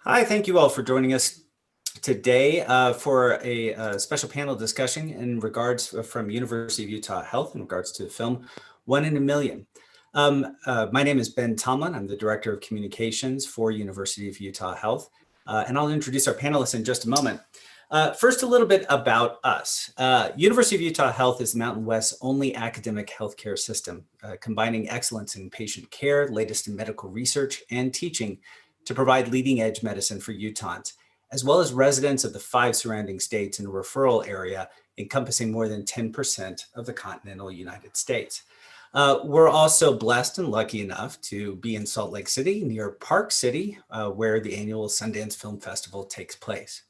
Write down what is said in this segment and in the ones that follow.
Hi, thank you all for joining us today for a special panel discussion in regards from University of Utah Health in regards to the film One in a Million. My name is Ben Tomlin. I'm the Director of Communications for University of Utah Health, and I'll introduce our panelists in just a moment. First, a little bit about us. University of Utah Health is the Mountain West's only academic healthcare system, combining excellence in patient care, latest in medical research, and teaching to provide leading edge medicine for Utahns, as well as residents of the 5 surrounding states in a referral area encompassing more than 10% of the continental United States. We're also blessed and lucky enough to be in Salt Lake City, near Park City, where the annual Sundance Film Festival takes place.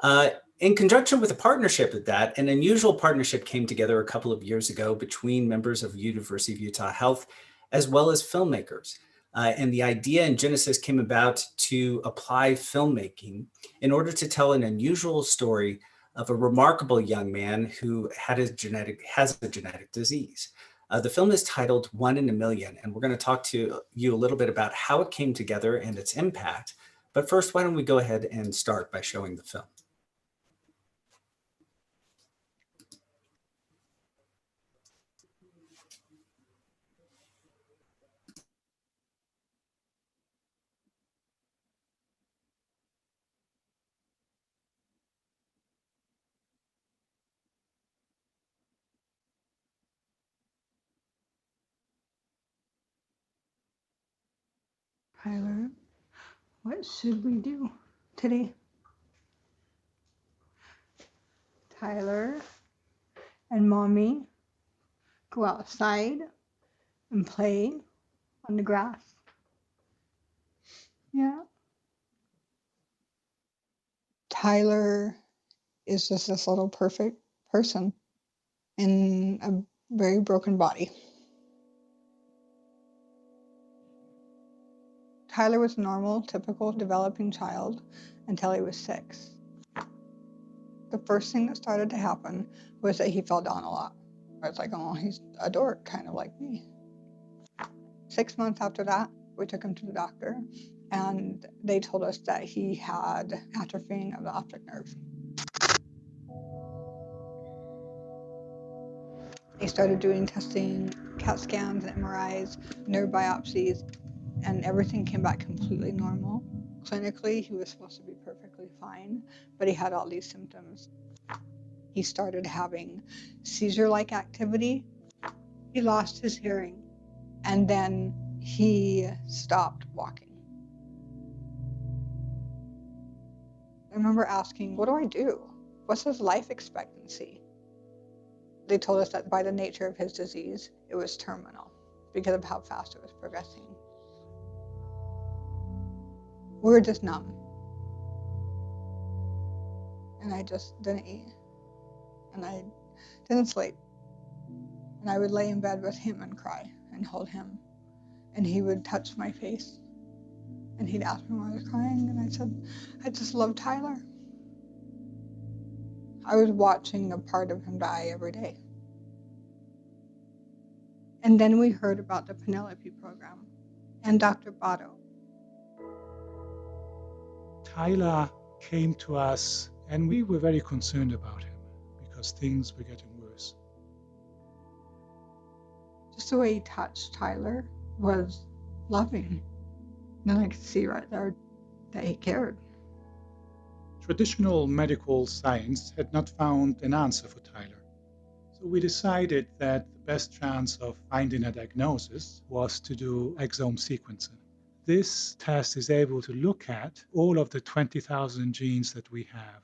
In conjunction with a partnership with that, an unusual partnership came together a couple of years ago between members of University of Utah Health, as well as filmmakers. And the idea and genesis came about to apply filmmaking in order to tell an unusual story of a remarkable young man who has a genetic disease. The film is titled One in a Million, and we're going to talk to you a little bit about how it came together and its impact. But first, why don't we go ahead and start by showing the film. Tyler, what should we do today? Tyler and Mommy go outside and play on the grass. Yeah. Tyler is just this little perfect person in a very broken body. Tyler was a normal, typical developing child until he was 6. The first thing that started to happen was that he fell down a lot. It's like, oh, he's a dork, kind of like me. 6 months after that, we took him to the doctor, and they told us that he had atrophying of the optic nerve. They started doing testing, CAT scans, MRIs, nerve biopsies, and everything came back completely normal. Clinically, he was supposed to be perfectly fine, but he had all these symptoms. He started having seizure-like activity. He lost his hearing, and then he stopped walking. I remember asking, what do I do? What's his life expectancy? They told us that by the nature of his disease, it was terminal because of how fast it was progressing. We were just numb. And I just didn't eat. And I didn't sleep. And I would lay in bed with him and cry and hold him. And he would touch my face. And he'd ask me why I was crying. And I said, I just love Tyler. I was watching a part of him die every day. And then we heard about the Penelope Program and Dr. Botto. Tyler came to us and we were very concerned about him because things were getting worse. Just the way he touched Tyler was loving. And I could see right there that he cared. Traditional medical science had not found an answer for Tyler. So we decided that the best chance of finding a diagnosis was to do exome sequencing. This test is able to look at all of the 20,000 genes that we have.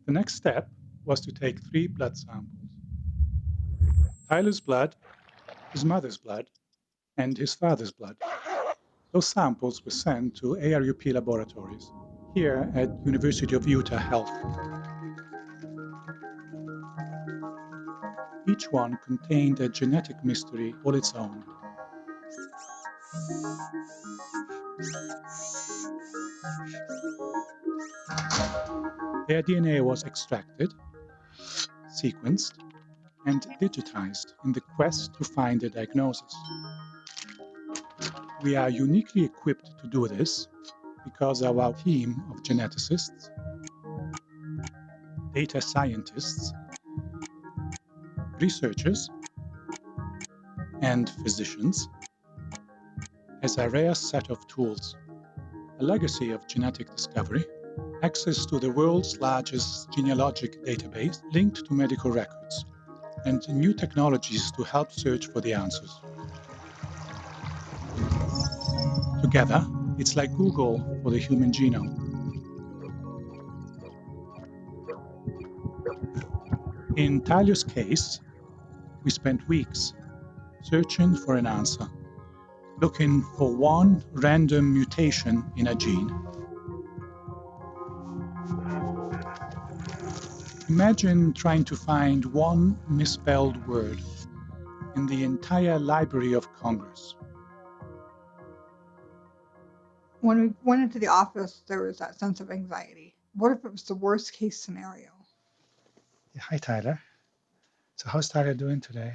The next step was to take 3 blood samples: Tyler's blood, his mother's blood, and his father's blood. Those samples were sent to ARUP laboratories here at University of Utah Health. Each one contained a genetic mystery all its own. Their DNA was extracted, sequenced, and digitized in the quest to find a diagnosis. We are uniquely equipped to do this because our team of geneticists, data scientists, researchers, and physicians has a rare set of tools, a legacy of genetic discovery, access to the world's largest genealogic database linked to medical records, and new technologies to help search for the answers. Together, it's like Google for the human genome. In Tyler's case, we spent weeks searching for an answer, looking for one random mutation in a gene. Imagine trying to find one misspelled word in the entire Library of Congress. When we went into the office, there was that sense of anxiety. What if it was the worst case scenario? Yeah, hi, Tyler. So how's Tyler doing today?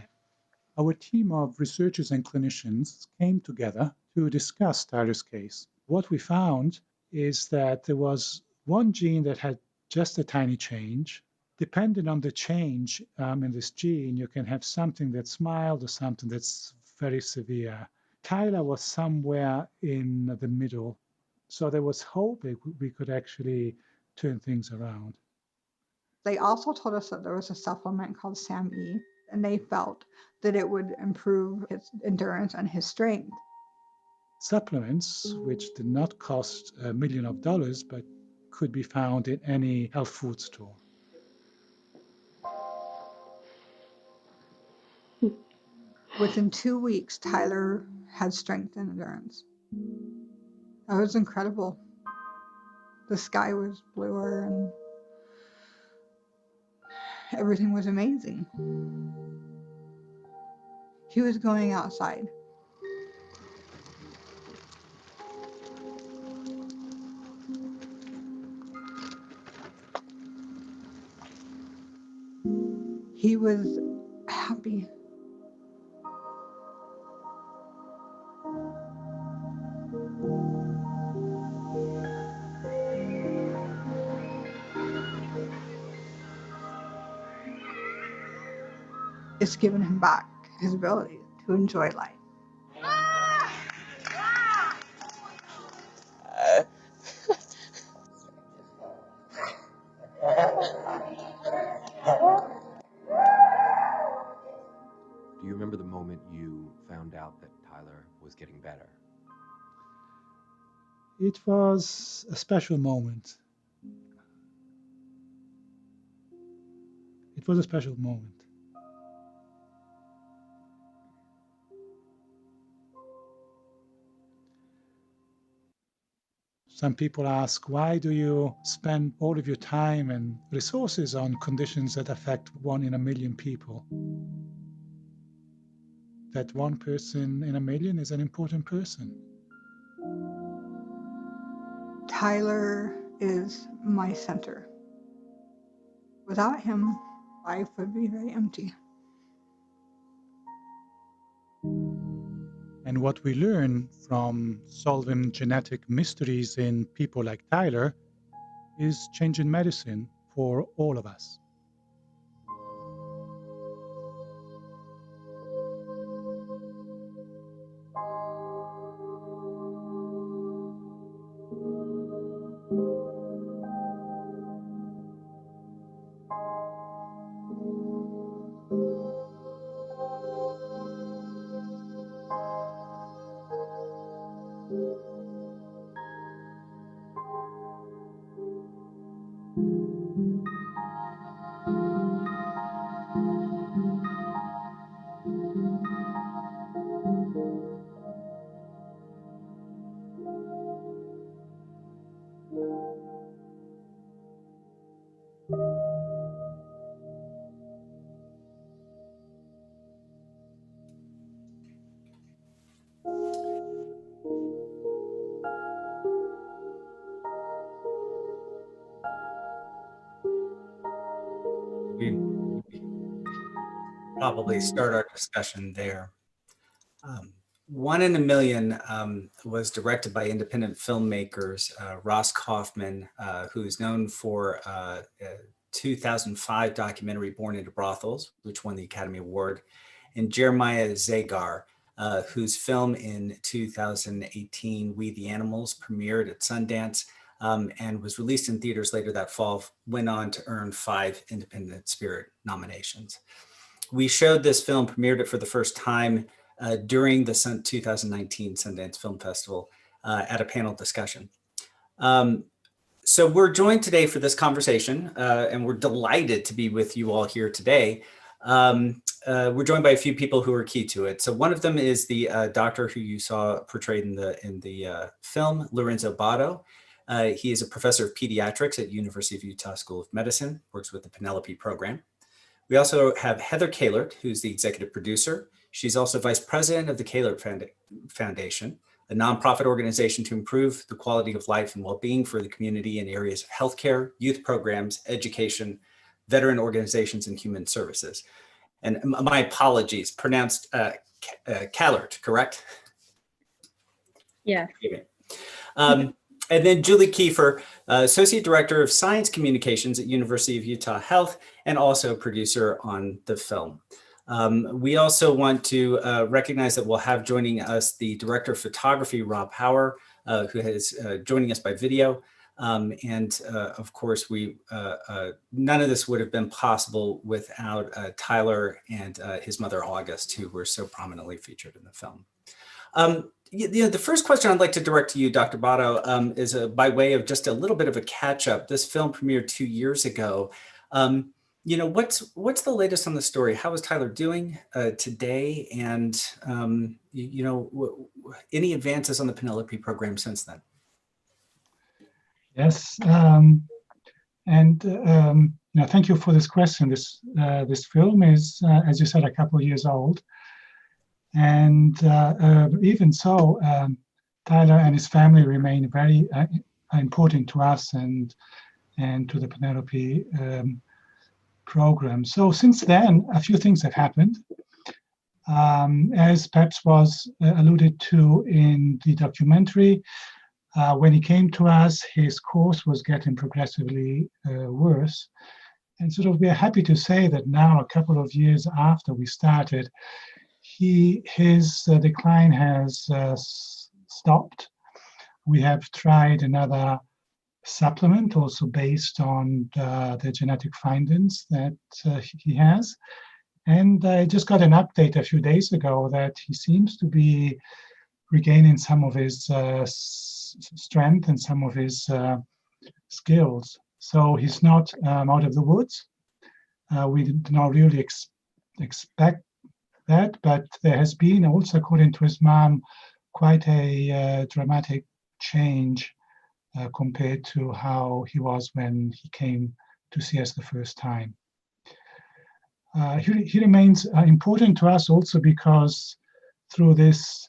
Our team of researchers and clinicians came together to discuss Tyler's case. What we found is that there was one gene that had just a tiny change. Depending on the change in this gene, you can have something that's mild or something that's very severe. Tyler was somewhere in the middle. So there was hope that we could actually turn things around. They also told us that there was a supplement called SAM-E, and they felt that it would improve his endurance and his strength. Supplements, which did not cost $1 million, but could be found in any health food store. Within 2 weeks, Tyler had strength and endurance. That was incredible. The sky was bluer and everything was amazing. He was going outside. He was happy. It's given him back his ability to enjoy life. Do you remember the moment you found out that Tyler was getting better? It was a special moment. It was a special moment. Some people ask, why do you spend all of your time and resources on conditions that affect 1 in a million people? That one person in a million is an important person. Tyler is my center. Without him, life would be very empty. And what we learn from solving genetic mysteries in people like Tyler is changing medicine for all of us. We probably start our discussion there. One in a Million was directed by independent filmmakers Ross Kaufman, who's known for 2005 documentary Born into Brothels, which won the Academy Award, and Jeremiah Zagar, whose film in 2018, We the Animals, premiered at Sundance and was released in theaters later that fall, went on to earn 5 Independent Spirit nominations. We showed this film, premiered it for the first time during the 2019 Sundance Film Festival at a panel discussion. So we're joined today for this conversation, and we're delighted to be with you all here today. We're joined by a few people who are key to it. So one of them is the doctor who you saw portrayed in the film, Lorenzo Botto. He is a professor of pediatrics at University of Utah School of Medicine, works with the Penelope Program. We also have Heather Kahlert, who's the executive producer. She's also vice president of the Kahlert Foundation, a nonprofit organization to improve the quality of life and well-being for the community in areas of healthcare, youth programs, education, veteran organizations, and human services. And my apologies, pronounced Kahlert, correct? Yeah. And then Julie Kiefer, Associate Director of Science Communications at University of Utah Health, and also producer on the film. We also want to recognize that we'll have joining us the Director of Photography, Rob Hauer, who is joining us by video. Of course, none of this would have been possible without Tyler and his mother, August, who were so prominently featured in the film. The first question I'd like to direct to you, Dr. Botto, is by way of just a little bit of a catch up. This film premiered 2 years ago. What's the latest on the story? How is Tyler doing today? And, any advances on the Penelope program since then? Yes, thank you for this question. This film is, as you said, a couple of years old. And even so, Tyler and his family remain very important to us and to the Penelope program. So since then, a few things have happened. As perhaps was alluded to in the documentary, when he came to us, his course was getting progressively worse. And we are happy to say that now, a couple of years after we started, his decline has stopped. We have tried another supplement, also based on the genetic findings that he has. And I just got an update a few days ago that he seems to be regaining some of his strength and some of his skills. So he's not out of the woods. We did not really expect that, but there has been also, according to his mom, quite a dramatic change compared to how he was when he came to see us the first time. He remains important to us also because through this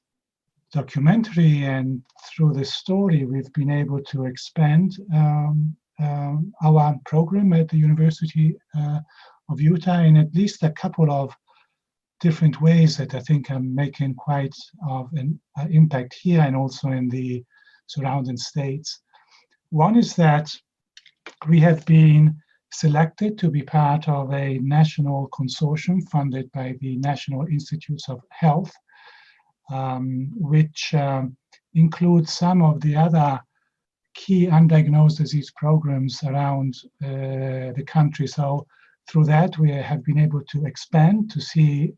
documentary and through this story, we've been able to expand our program at the University of Utah in at least a couple of different ways that I think are making quite of an impact here and also in the surrounding states. One is that we have been selected to be part of a national consortium funded by the National Institutes of Health, which includes some of the other key undiagnosed disease programs around the country. So through that, we have been able to expand to see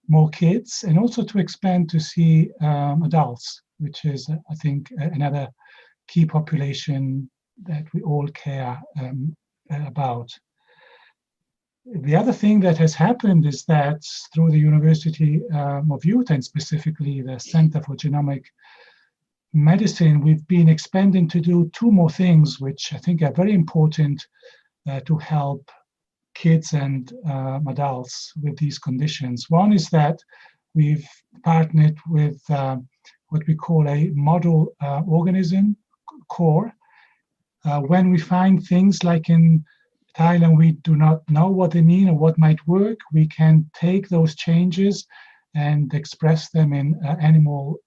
more kids and also to expand to see adults, which is, I think, another key population that we all care about. The other thing that has happened is that through the University of Utah, and specifically the Center for Genomic Medicine, we've been expanding to do 2 more things, which I think are very important to help kids and adults with these conditions. One is that we've partnered with what we call a model organism core. When we find things like in Thailand, we do not know what they mean or what might work, we can take those changes and express them in animal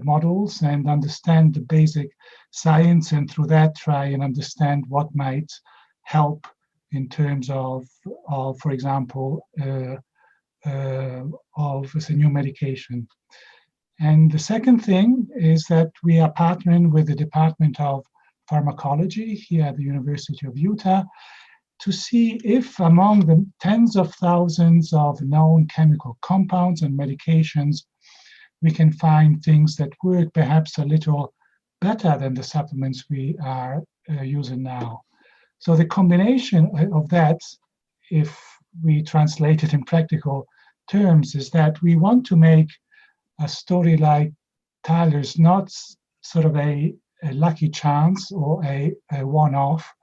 models and understand the basic science, and through that try and understand what might help in terms of for example, of a new medication. And the second thing is that we are partnering with the Department of Pharmacology here at the University of Utah to see if among the tens of thousands of known chemical compounds and medications, we can find things that work perhaps a little better than the supplements we are using now. So the combination of that, if we translate it in practical terms, is that we want to make a story like Tyler's not sort of a lucky chance or a one-off.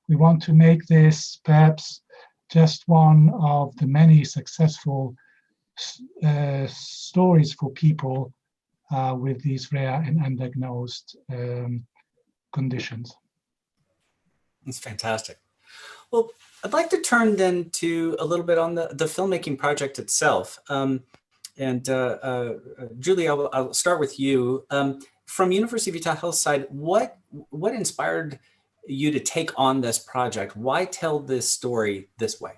We want to make this perhaps just one of the many successful stories for people with these rare and undiagnosed conditions. That's fantastic. Well, I'd like to turn then to a little bit on the filmmaking project itself. Julie, I'll start with you. From University of Utah Health side, what inspired you to take on this project? Why tell this story this way?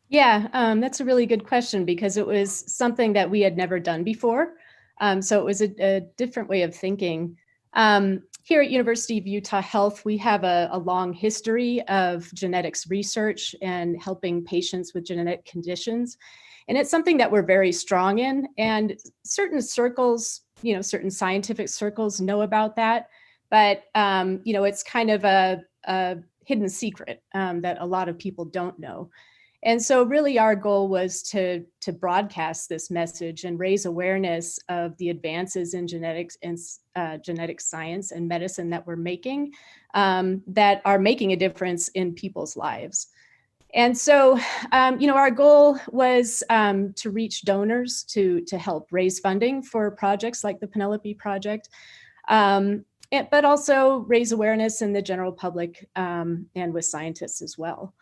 Yeah, that's a really good question, because it was something that we had never done before. So it was a different way of thinking. Here at University of Utah Health, we have a long history of genetics research and helping patients with genetic conditions. And it's something that we're very strong in, and certain circles, certain scientific circles know about that, but it's kind of a hidden secret that a lot of people don't know. And so really our goal was to broadcast this message and raise awareness of the advances in genetics and genetic science and medicine that we're making, that are making a difference in people's lives. And so, our goal was to reach donors to help raise funding for projects like the Penelope Project, but also raise awareness in the general public and with scientists as well.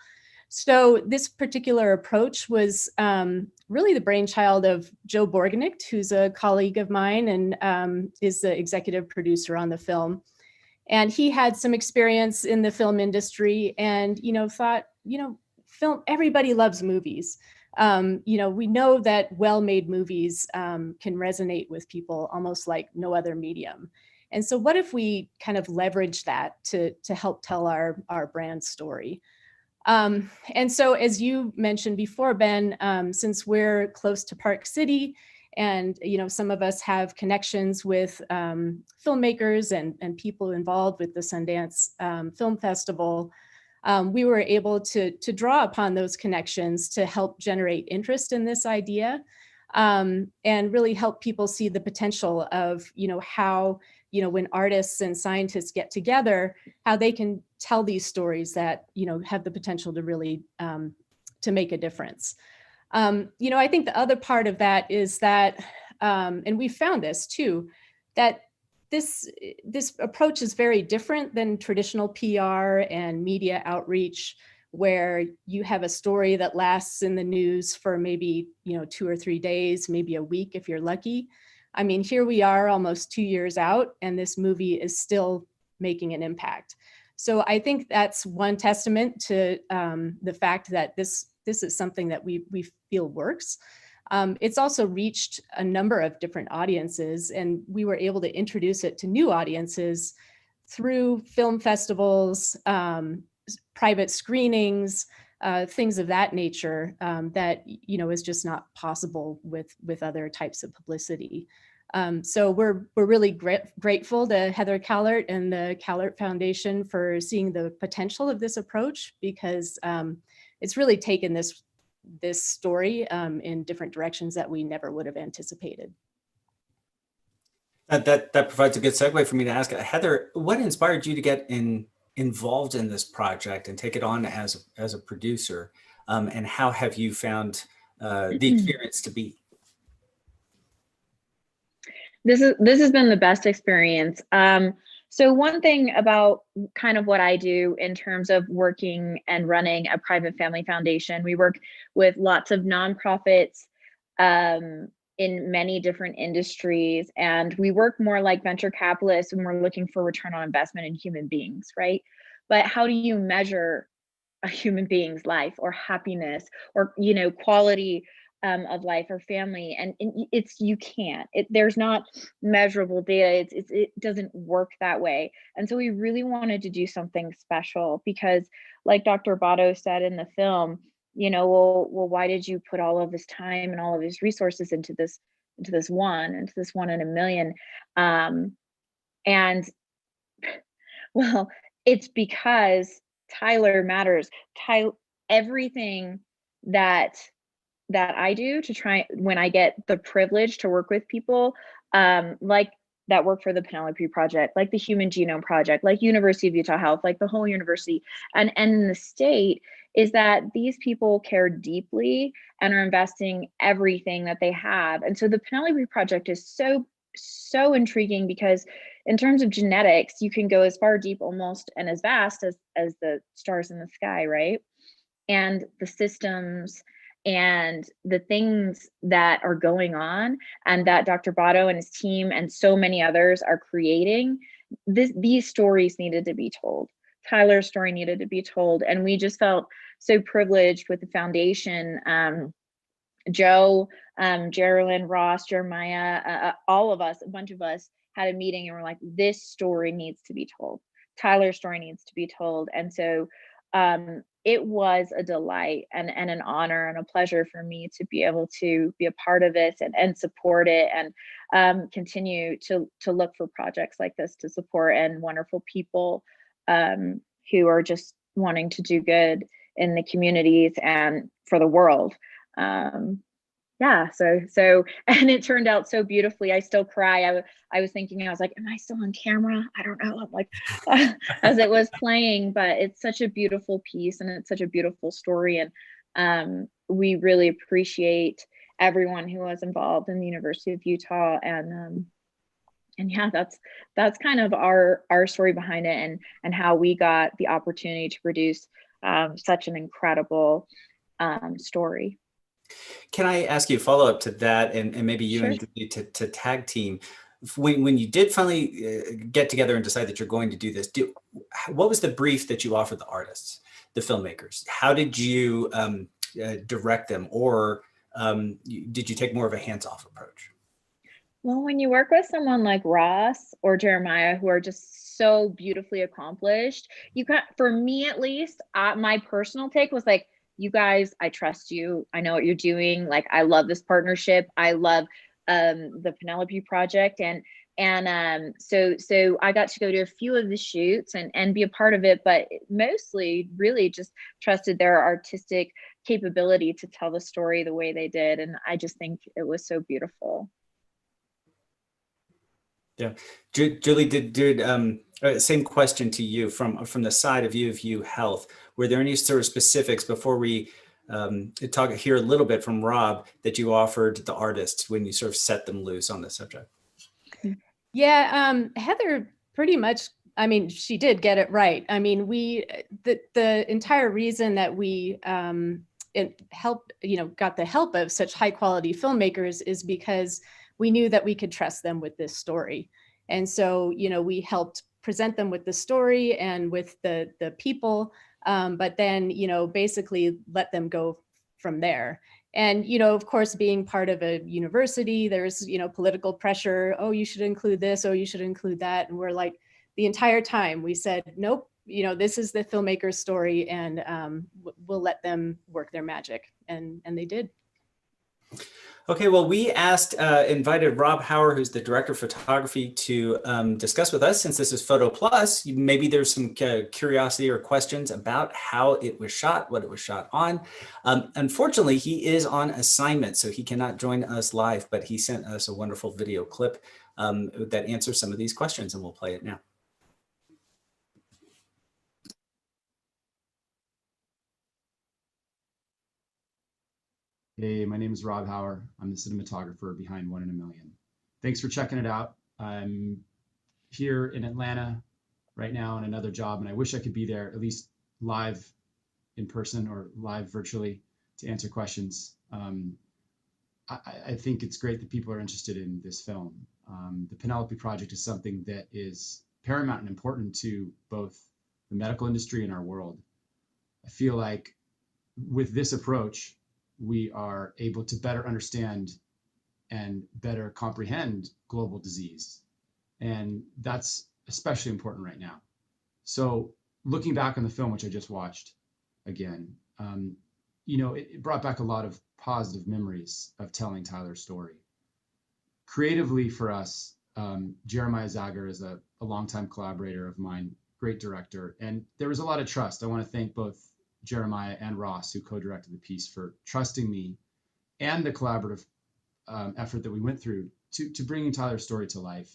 So this particular approach was really the brainchild of Joe Borgenicht, who's a colleague of mine and is the executive producer on the film. And he had some experience in the film industry and, thought, film, everybody loves movies. We know that well-made movies can resonate with people almost like no other medium. And so what if we kind of leverage that to help tell our brand story? And so as you mentioned before, Ben, since we're close to Park City and, some of us have connections with filmmakers and people involved with the Sundance Film Festival, we were able to draw upon those connections to help generate interest in this idea and really help people see the potential of, how, when artists and scientists get together, how they can tell these stories that, have the potential to really to make a difference. I think the other part of that is that, and we found this too, that this approach is very different than traditional PR and media outreach, where you have a story that lasts in the news for maybe 2 or 3 days, maybe a week if you're lucky. I mean, here we are almost 2 years out, and this movie is still making an impact. So I think that's one testament to the fact that this is something that we feel works. It's also reached a number of different audiences, and we were able to introduce it to new audiences through film festivals, private screenings, things of that nature that is just not possible with other types of publicity. So we're really grateful to Heather Callert and the Callert Foundation for seeing the potential of this approach, because it's really taken this story in different directions that we never would have anticipated. That provides a good segue for me to ask Heather, what inspired you to get involved in this project and take it on as a producer, and how have you found the experience to be? This has been the best experience. So one thing about kind of what I do in terms of working and running a private family foundation, we work with lots of nonprofits in many different industries. And we work more like venture capitalists when we're looking for return on investment in human beings, right? But how do you measure a human being's life or happiness or, you know, quality of life or family? And it's, you can't, there's not measurable data. It doesn't work that way. And so we really wanted to do something special because, like Dr. Botto said in the film, you know, well, why did you put all of this time and all of these resources into this one in a million? And well, it's because Tyler matters. Everything that I do to try, when I get the privilege to work with people, like that work for the Penelope Project, like the Human Genome Project, like University of Utah Health, like the whole university, and in the state, is that these people care deeply and are investing everything that they have. And so the Penelope Project is so intriguing because in terms of genetics, you can go as far deep almost and as vast as the stars in the sky, right? And the systems and the things that are going on and that Dr. Botto and his team and so many others are creating, these stories needed to be told. Tyler's story needed to be told. And we just felt so privileged with the foundation. Joe, Geraldine, Ross, Jeremiah, all of us, a bunch of us had a meeting and we're like, this story needs to be told. Tyler's story needs to be told. And so it was a delight and an honor and a pleasure for me to be able to be a part of it and support it and continue to look for projects like this to support, and wonderful people who are just wanting to do good in the communities and for the world. Yeah, so and it turned out so beautifully. I still cry. I was thinking, I was like, am I still on camera? I don't know. I'm like, as it was playing, but it's such a beautiful piece and it's such a beautiful story. And we really appreciate everyone who was involved in the University of Utah. And yeah, that's kind of our story behind it and how we got the opportunity to produce such an incredible story. Can I ask you a follow up to that, and maybe you Sure. and Julie to tag team? When you did finally get together and decide that you're going to do this, what was the brief that you offered the artists, the filmmakers? How did you direct them, or did you take more of a hands-off approach? Well, when you work with someone like Ross or Jeremiah, who are just so beautifully accomplished, you can, for me at least, my personal take was like, you guys, I trust you. I know what you're doing. Like, I love this partnership. I love the Penelope Project. And so I got to go to a few of the shoots and be a part of it, but mostly really just trusted their artistic capability to tell the story the way they did. And I just think it was so beautiful. Yeah, Julie, did same question to you from the side of U Health. Were there any sort of specifics before we hear a little bit from Rob that you offered the artists when you sort of set them loose on the subject? Yeah, Heather pretty much, I mean, she did get it right. I mean, the entire reason that we got the help of such high quality filmmakers is because we knew that we could trust them with this story. And so, you know, we helped present them with the story and with the people, but then, you know, basically let them go from there. And, you know, of course, being part of a university, there's, you know, political pressure. Oh, you should include this. Oh, you should include that. And we're like, the entire time we said, nope, you know, this is the filmmaker's story, and we'll let them work their magic. And they did. Okay, well, we invited Rob Hauer, who's the director of photography, to discuss with us, since this is Photo Plus. Maybe there's some curiosity or questions about how it was shot, what it was shot on. Unfortunately, he is on assignment, so he cannot join us live, but he sent us a wonderful video clip that answers some of these questions, and we'll play it now. Hey, my name is Rob Hauer. I'm the cinematographer behind One in a Million. Thanks for checking it out. I'm here in Atlanta right now on another job, and I wish I could be there at least live in person or live virtually to answer questions. I think it's great that people are interested in this film. The Penelope Project is something that is paramount and important to both the medical industry and our world. I feel like with this approach, we are able to better understand and better comprehend global disease. And that's especially important right now. So looking back on the film, which I just watched again, it brought back a lot of positive memories of telling Tyler's story. Creatively for us, Jeremiah Zager is a longtime collaborator of mine, great director, and there was a lot of trust. I want to thank both Jeremiah and Ross, who co-directed the piece, for trusting me and the collaborative effort that we went through to bringing Tyler's story to life.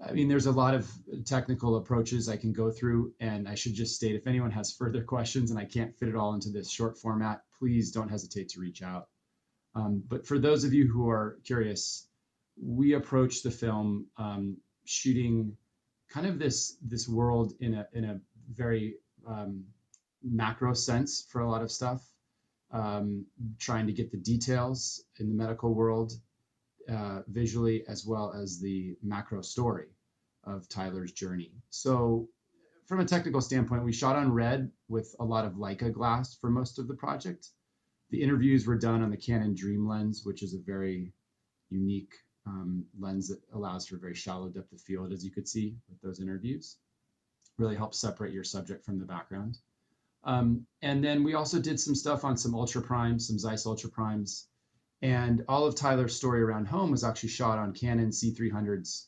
I mean, there's a lot of technical approaches I can go through, and I should just state, if anyone has further questions and I can't fit it all into this short format, please don't hesitate to reach out. But for those of you who are curious, we approached the film shooting kind of this world in a very macro sense for a lot of stuff, trying to get the details in the medical world visually, as well as the macro story of Tyler's journey. So from a technical standpoint, we shot on red with a lot of Leica glass for most of the project. The interviews were done on the Canon Dream lens, which is a very unique lens that allows for very shallow depth of field, as you could see with those interviews. Really helps separate your subject from the background. And then we also did some stuff on some ultra primes, some Zeiss ultra primes. And all of Tyler's story around home was actually shot on Canon C300s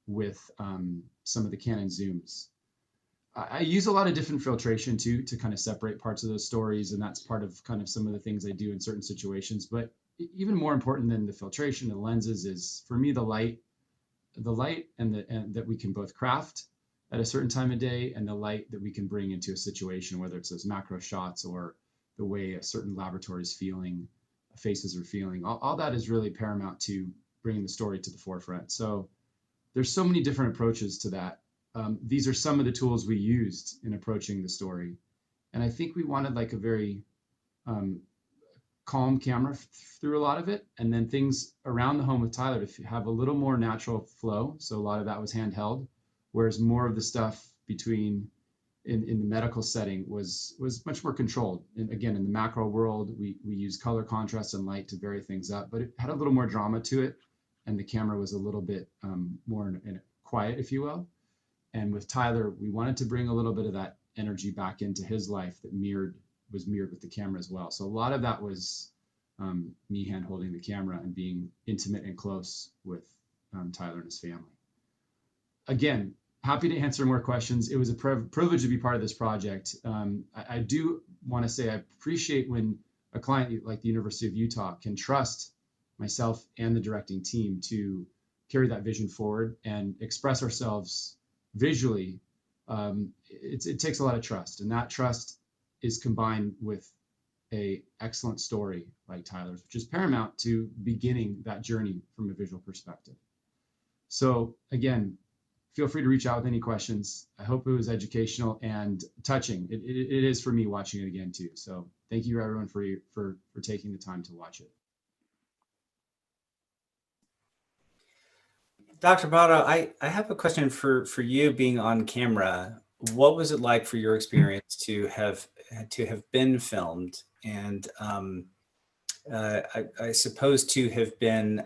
with some of the Canon zooms. I use a lot of different filtration too to kind of separate parts of those stories, and that's part of kind of some of the things I do in certain situations. But even more important than the filtration and lenses is, for me, the light and that we can both craft at a certain time of day, and the light that we can bring into a situation, whether it's those macro shots or the way a certain laboratory is feeling, faces are feeling. All that is really paramount to bringing the story to the forefront. So there's so many different approaches to that. These are some of the tools we used in approaching the story. And I think we wanted like a very calm camera through a lot of it. And then things around the home with Tyler to have a little more natural flow. So a lot of that was handheld, whereas more of the stuff between in the medical setting was much more controlled. And again, in the macro world, we use color contrast and light to vary things up, but it had a little more drama to it. And the camera was a little bit more in quiet, if you will. And with Tyler, we wanted to bring a little bit of that energy back into his life that was mirrored with the camera as well. So a lot of that was me hand holding the camera and being intimate and close with Tyler and his family. Again, happy to answer more questions. It was a privilege to be part of this project. I do want to say I appreciate when a client like the University of Utah can trust myself and the directing team to carry that vision forward and express ourselves visually. It takes a lot of trust, and that trust is combined with a excellent story like Tyler's, which is paramount to beginning that journey from a visual perspective. So again, feel free to reach out with any questions. I hope it was educational and touching. It is for me watching it again too. So thank you everyone for taking the time to watch it. Dr. Botto, I have a question for you being on camera. What was it like for your experience to have been filmed, and I suppose to have been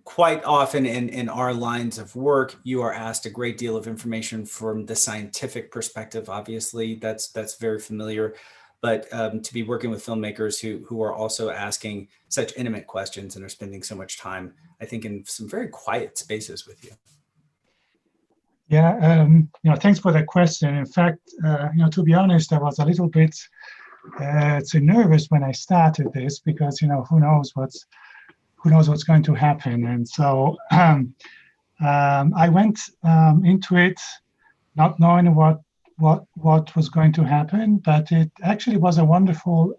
quite often in our lines of work, you are asked a great deal of information from the scientific perspective. Obviously, that's very familiar. But to be working with filmmakers who are also asking such intimate questions and are spending so much time, I think, in some very quiet spaces with you. Yeah, thanks for that question. In fact, to be honest, I was a little bit too nervous when I started this, because who knows what's going to happen. And so I went into it not knowing what was going to happen, but it actually was a wonderful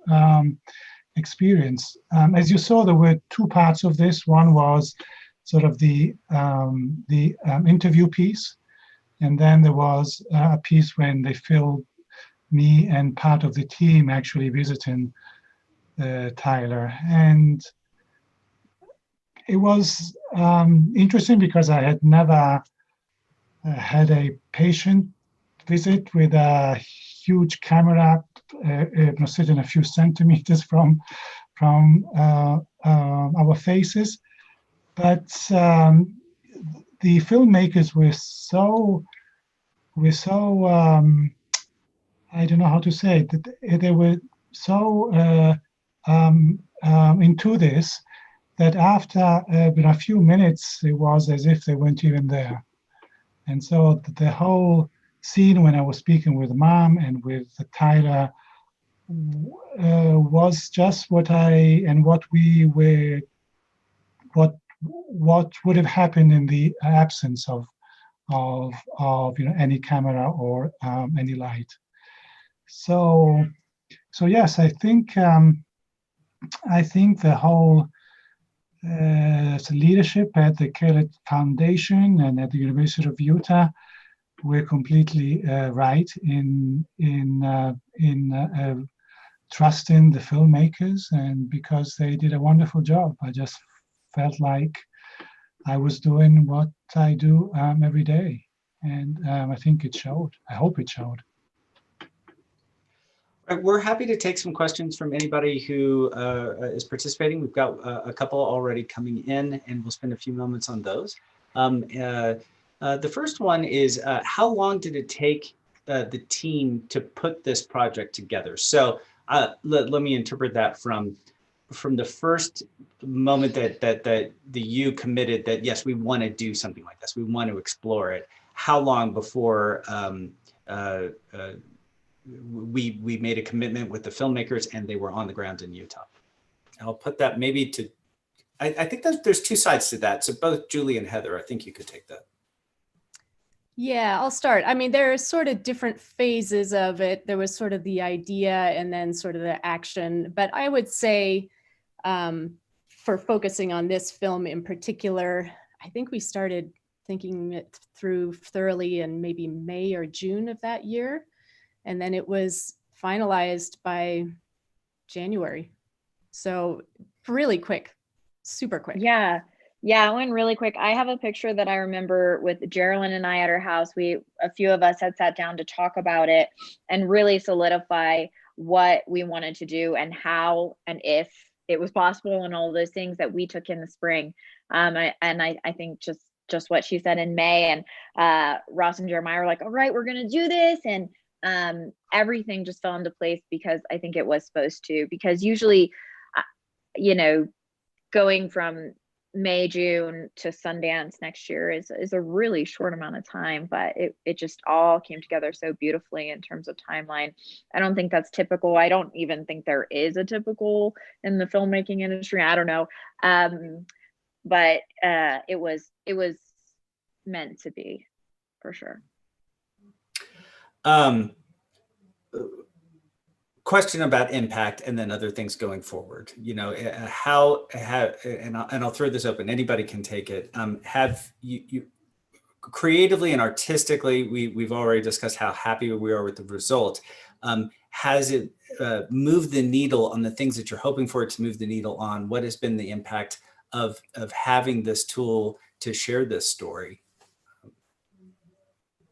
experience. As you saw, there were two parts of this. One was sort of the interview piece, and then there was a piece when they filmed me and part of the team actually visiting Tyler. And it was interesting because I had never had a patient visit with a huge camera sitting a few centimeters from our faces. But the filmmakers were so I don't know how to say it, that they were so into this that after a few minutes, it was as if they weren't even there. And so the whole scene when I was speaking with Mom and with Tyler was just what would have happened in the absence of any camera or any light. So yes, I think the whole leadership at the Kellett Foundation and at the University of Utah were completely right in trusting the filmmakers, and because they did a wonderful job. I just felt like I was doing what I do every day, and I think it showed. I hope it showed. Right, we're happy to take some questions from anybody who is participating. We've got a couple already coming in, and we'll spend a few moments on those. The first one is, how long did it take the team to put this project together? So let me interpret that from the first moment that you committed that, yes, we want to do something like this, we want to explore it. How long before we made a commitment with the filmmakers and they were on the ground in Utah? I'll put that maybe to, I think that there's two sides to that. So both Julie and Heather, I think you could take that. Yeah, I'll start. I mean, there are sort of different phases of it. There was sort of the idea and then sort of the action. But I would say for focusing on this film in particular, I think we started thinking it through thoroughly in maybe May or June of that year. And then it was finalized by January. So really quick, super quick. Yeah, it went really quick. I have a picture that I remember with Geraldine and I at her house. A few of us had sat down to talk about it and really solidify what we wanted to do and how and if it was possible and all those things that we took in the spring. I think just what she said in May, and Ross and Jeremiah were like, all right, we're going to do this. And everything just fell into place because I think it was supposed to, because usually, going from May, June to Sundance next year is a really short amount of time, but it just all came together so beautifully in terms of timeline. I don't think that's typical. I don't even think there is a typical in the filmmaking industry. I don't know. But it was meant to be, for sure. Question about impact and then other things going forward. And I'll throw this open. Anybody can take it. Have you creatively and artistically? We've already discussed how happy we are with the result. Has it moved the needle on the things that you're hoping for it to move the needle on? What has been the impact of having this tool to share this story?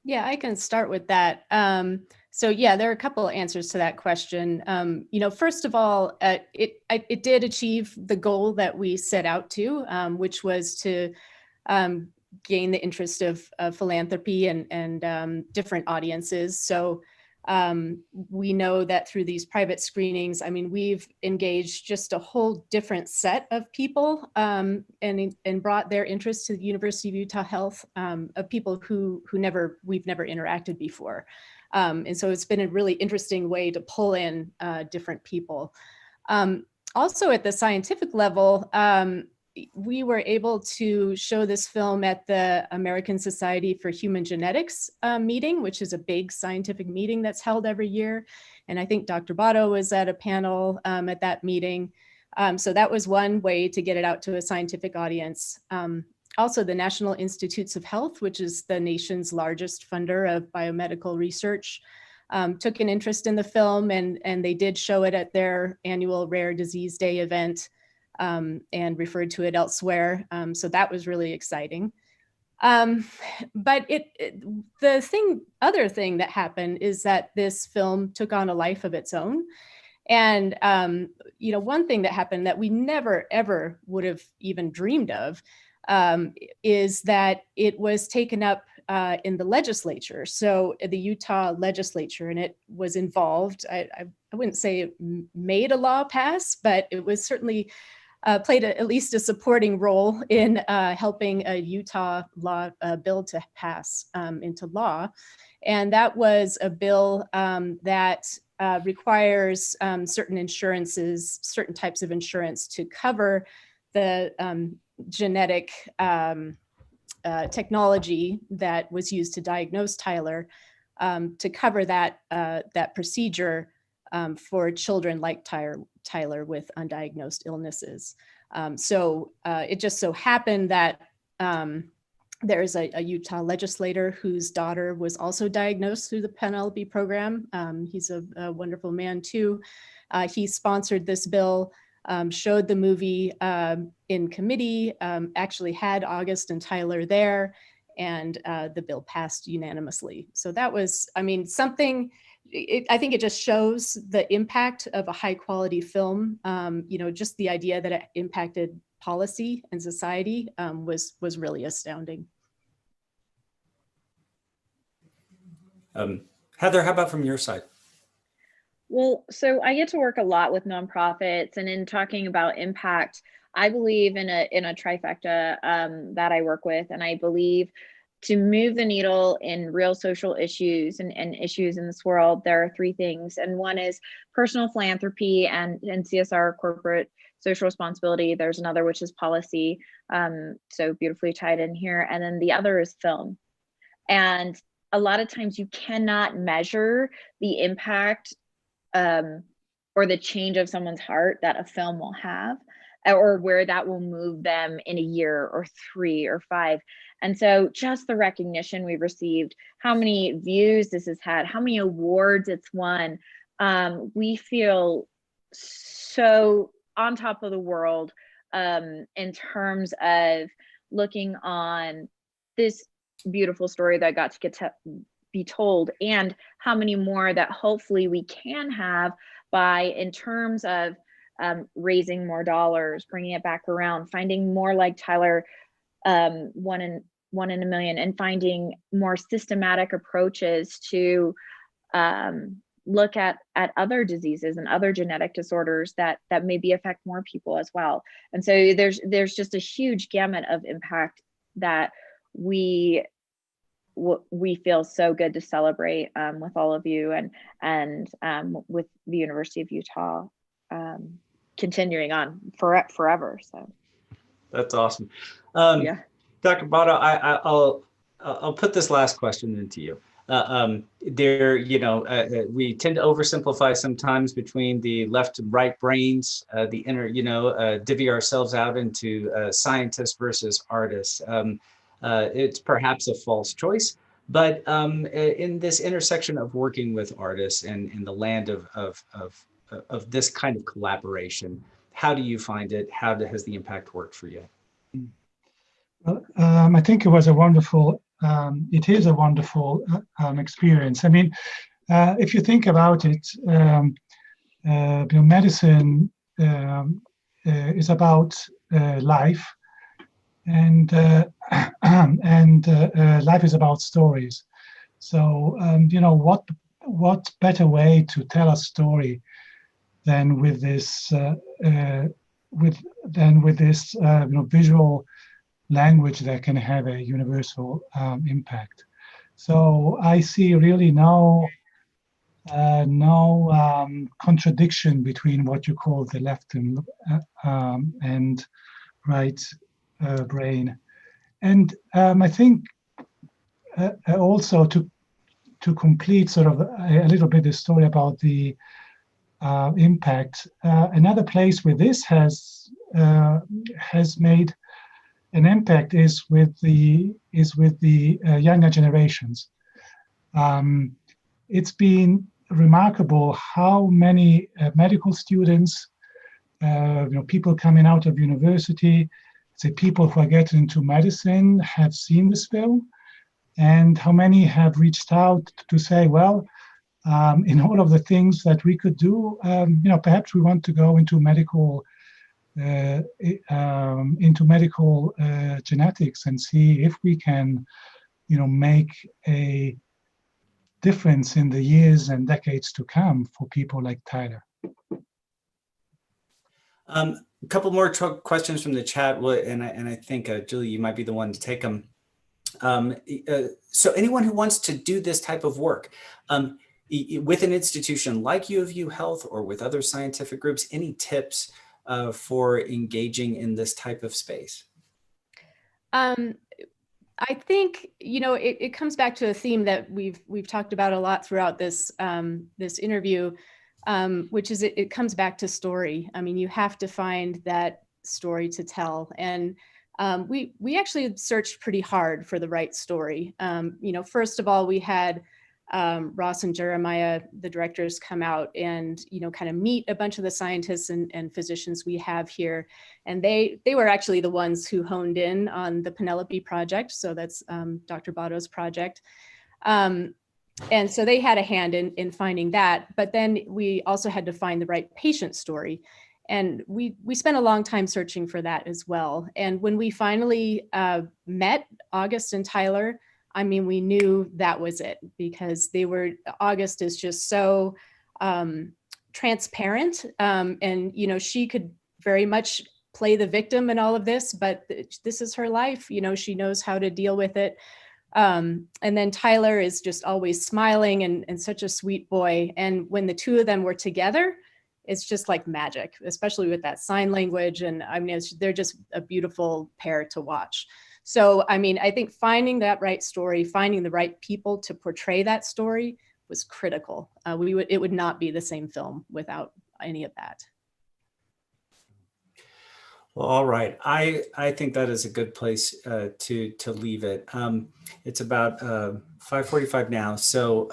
Yeah, I can start with that. So yeah, there are a couple of answers to that question. First of all, it did achieve the goal that we set out to, which was to gain the interest of philanthropy and different audiences. So we know that through these private screenings, I mean, we've engaged just a whole different set of people and brought their interest to the University of Utah Health, of people who we've never interacted before. And so it's been a really interesting way to pull in different people. Also at the scientific level, we were able to show this film at the American Society for Human Genetics meeting, which is a big scientific meeting that's held every year. And I think Dr. Botto was at a panel at that meeting. So that was one way to get it out to a scientific audience. Also, the National Institutes of Health, which is the nation's largest funder of biomedical research, took an interest in the film, and they did show it at their annual Rare Disease Day event, and referred to it elsewhere. So that was really exciting. But the other thing that happened is that this film took on a life of its own. And, one thing that happened that we never, ever would have even dreamed of is that it was taken up in the legislature. So the Utah legislature, and it was involved, I wouldn't say it made a law pass, but it was certainly played at least a supporting role in helping a Utah law bill to pass into law. And that was a bill that requires certain insurances, certain types of insurance to cover the genetic technology that was used to diagnose Tyler, to cover that procedure for children like Tyler with undiagnosed illnesses. So it just so happened that there's a Utah legislator whose daughter was also diagnosed through the Penelope Program. He's a wonderful man too. He sponsored this bill, showed the movie in committee, actually had August and Tyler there, and the bill passed unanimously. So that was, something, I think it just shows the impact of a high quality film. Just the idea that it impacted policy and society was really astounding. Heather, how about from your side? Well, so I get to work a lot with nonprofits, and in talking about impact, I believe in a trifecta that I work with, and I believe to move the needle in real social issues and issues in this world, there are three things. And one is personal philanthropy and CSR, corporate social responsibility. There's another, which is policy, so beautifully tied in here. And then the other is film. And a lot of times you cannot measure the impact or the change of someone's heart that a film will have, or where that will move them in a year or 3 or 5. And so just the recognition we've received, how many views this has had, how many awards it's won, we feel so on top of the world in terms of looking on this beautiful story that got to get to be told, and how many more that hopefully we can have by, in terms of raising more dollars, bringing it back around, finding more like Tyler, one in a million, and finding more systematic approaches to look at other diseases and other genetic disorders that maybe affect more people as well. And so there's just a huge gamut of impact that we feel so good to celebrate with all of you, and with the University of Utah continuing on forever. So that's awesome. Yeah. Dr. Botto, I'll put this last question into you. We tend to oversimplify sometimes between the left and right brains, the inner, divvy ourselves out into scientists versus artists. It's perhaps a false choice, but in this intersection of working with artists and in the land of this kind of collaboration, how do you find it? How has the impact worked for you? Well, I think it was a wonderful, it is a wonderful experience. I mean, if you think about it, medicine is about life, and life is about stories. So what better way to tell a story than with this visual language that can have a universal impact. So I see really no contradiction between what you call the left and right brain. And I think also to complete sort of a little bit the story about the impact, another place where this has made an impact is with the younger generations. it's been remarkable how many medical students, people coming out of university, say people who are getting into medicine have seen this film, and how many have reached out to say, well, in all of the things that we could do, perhaps we want to go into medical genetics and see if we can, make a difference in the years and decades to come for people like Tyler. A couple more questions from the chat, and I think Julie, you might be the one to take them. So anyone who wants to do this type of work with an institution like U of U Health or with other scientific groups, any tips for engaging in this type of space? I think, it comes back to a theme that we've talked about a lot throughout this this interview, which is it comes back to story. I mean, you have to find that story to tell, and we actually searched pretty hard for the right story. First of all, we had Ross and Jeremiah, the directors, come out and kind of meet a bunch of the scientists and physicians we have here, and they were actually the ones who honed in on the Penelope project. So that's Dr. Botto's project, and so they had a hand in finding that. But then we also had to find the right patient story, and we spent a long time searching for that as well. And when we finally met August and Tyler, I mean, we knew that was it, because August is just so transparent, and she could very much play the victim in all of this, but this is her life. She knows how to deal with it. And then Tyler is just always smiling and such a sweet boy. And when the two of them were together, it's just like magic, especially with that sign language. And I mean, they're just a beautiful pair to watch. So, I mean, I think finding that right story, finding the right people to portray that story was critical. It would not be the same film without any of that. Well, all right. I think that is a good place to leave it. It's about 5:45 now. So,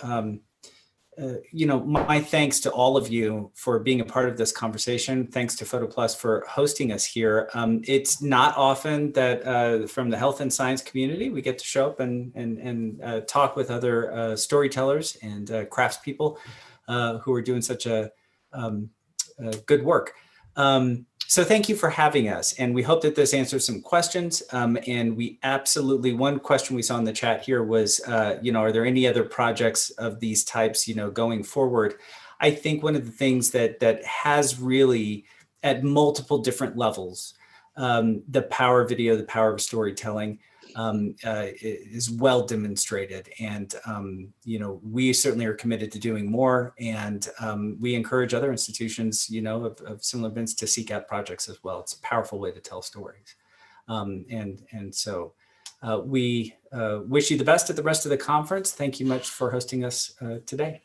my thanks to all of you for being a part of this conversation. Thanks to PhotoPlus for hosting us here. It's not often that from the health and science community, we get to show up and talk with other storytellers and craftspeople who are doing such a good work. So thank you for having us, and we hope that this answers some questions. And we absolutely, one question we saw in the chat here was, are there any other projects of these types, going forward? I think one of the things that has really, at multiple different levels, the power of video, the power of storytelling, is well demonstrated. And, we certainly are committed to doing more. And we encourage other institutions, of similar events to seek out projects as well. It's a powerful way to tell stories. So we wish you the best at the rest of the conference. Thank you much for hosting us today.